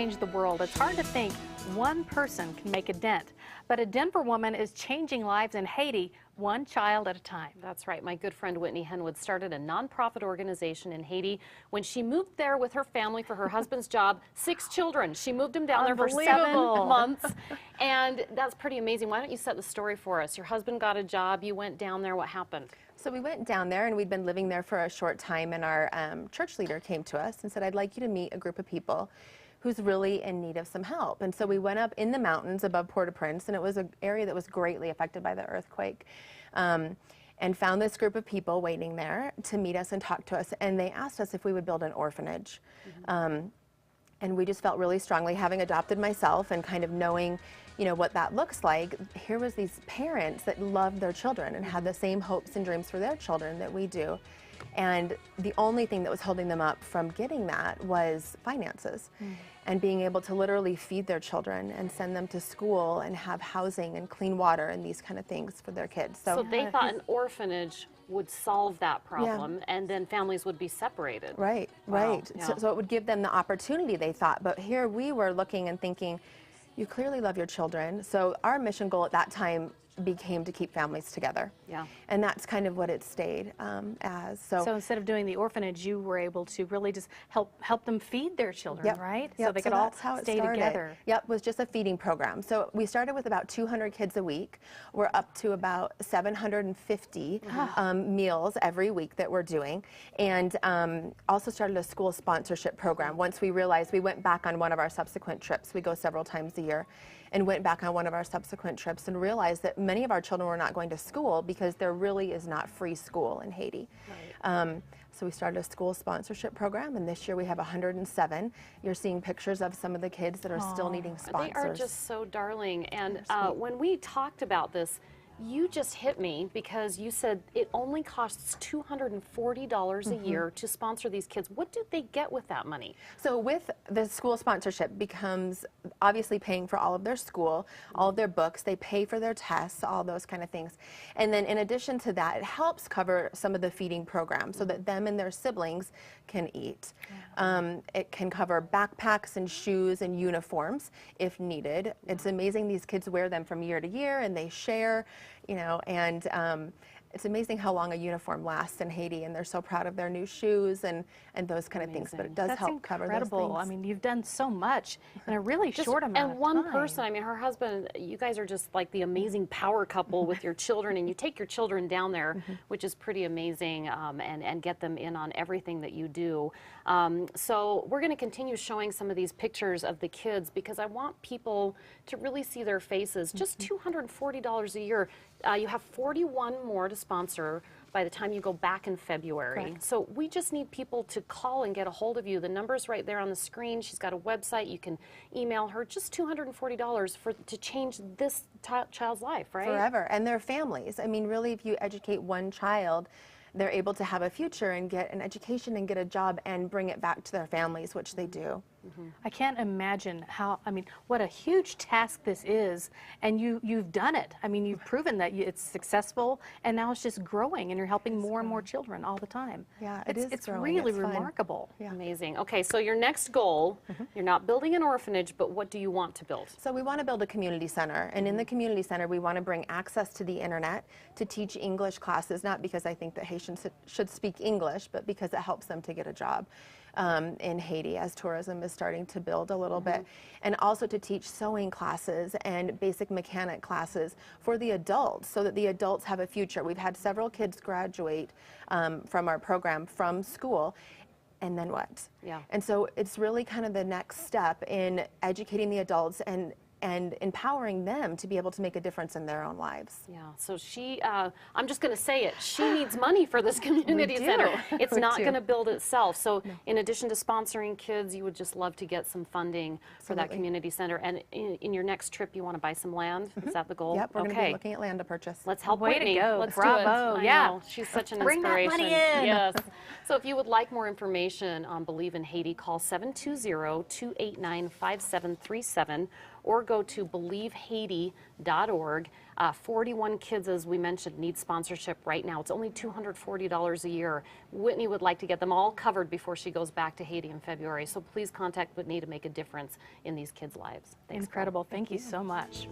change the world. It's hard to think one person can make a dent, but a Denver woman is changing lives in Haiti, one child at a time. That's right. My good friend Whitney Henwood started a nonprofit organization in Haiti when she moved there with her family for her husband's job. 6 children. She moved them down there for 7 months, and that's pretty amazing. Why don't you set the story for us? Your husband got a job. You went down there. What happened? So we went down there, and we'd been living there for a short time, and our church leader came to us and said, I'd like you to meet a group of people who's really in need of some help. And so we went up in the mountains above Port-au-Prince, and it was an area that was greatly affected by the earthquake, and found this group of people waiting there to meet us and talk to us. And they asked us if we would build an orphanage. And we just felt really strongly, having adopted myself and kind of knowing, you know, what that looks like. Here was these parents that loved their children and had the same hopes and dreams for their children that we do. And the only thing that was holding them up from getting that was finances and being able to literally feed their children and send them to school and have housing and clean water and these kind of things for their kids. So they thought an orphanage would solve that problem, and then families would be separated. Right, right. Yeah. So it would give them the opportunity, they thought. But here we were looking and thinking, you clearly love your children. So our mission goal at that time became to keep families together. Yeah. And that's kind of what it stayed as. So instead of doing the orphanage, you were able to really just help them feed their children, right? Yep. So they could all that's how it stay started. together. Yep, it was just a feeding program. So we started with about 200 kids a week. We're up to about 750 meals every week that we're doing. And also started a school sponsorship program. Once we realized, we went back on one of our subsequent trips. We go several times a year. And went back on one of our subsequent trips and realized that many of our children were not going to school because there really is not free school in Haiti. Right. So we started a school sponsorship program, and this year we have 107. You're seeing pictures of some of the kids that are still needing sponsors. They are just so darling. And when we talked about this, you just hit me because you said it only costs $240 a year to sponsor these kids. What do they get with that money? So with the school sponsorship becomes obviously paying for all of their school, all of their books, they pay for their tests, all those kind of things. And then in addition to that, it helps cover some of the feeding programs so that them and their siblings can eat. It can cover backpacks and shoes and uniforms if needed. It's amazing, these kids wear them from year to year and they share, you know, and it's amazing how long a uniform lasts in Haiti, and they're so proud of their new shoes and those kind of things, but it does help cover those things. I mean, you've done so much in a really short amount of time. And one person, I mean, her husband, you guys are just like the amazing power couple with your children, and you take your children down there, which is pretty amazing, and get them in on everything that you do. So we're going to continue showing some of these pictures of the kids because I want people to really see their faces. Just $240 a year. You have 41 more to sponsor by the time you go back in February. Correct. So we just need people to call and get a hold of you. The number's right there on the screen. She's got a website. You can email her. Just $240 to change this child's life, right? Forever. And their families. I mean, really, if you educate one child, they're able to have a future and get an education and get a job and bring it back to their families, which they do. I can't imagine how, I mean, what a huge task this is, and you've done it. I mean, you've proven that it's successful, and now it's just growing, and you're helping more and more children all the time. Yeah, it's really remarkable. Yeah. Amazing. Okay, so your next goal, you're not building an orphanage, but what do you want to build? So we want to build a community center, and in the community center, we want to bring access to the internet to teach English classes, not because I think that Haitians should speak English, but because it helps them to get a job. In Haiti as tourism is starting to build a little bit, and also to teach sewing classes and basic mechanic classes for the adults so that the adults have a future. We've had several kids graduate from our program from school, and then what? Yeah. And so it's really kind of the next step in educating the adults and empowering them to be able to make a difference in their own lives. Yeah, so she, I'm just going to say it, she needs money for this community center. It's not going to build itself. So in addition to sponsoring kids, you would just love to get some funding for that community center. And in your next trip, you want to buy some land? Is that the goal? Yep, we're going to be looking at land to purchase. Let's help Way Whitney. to go. Let's Bravo. do it. Yeah. I know. She's such an Bring inspiration. that money in. Yes. So if you would like more information on Believe in Haiti, call 720-289-5737 or go to believehaiti.org. 41 kids, as we mentioned, need sponsorship right now. It's only $240 a year. Whitney would like to get them all covered before she goes back to Haiti in February. So please contact Whitney to make a difference in these kids' lives. Thanks, Carol. Incredible. Thank you so much.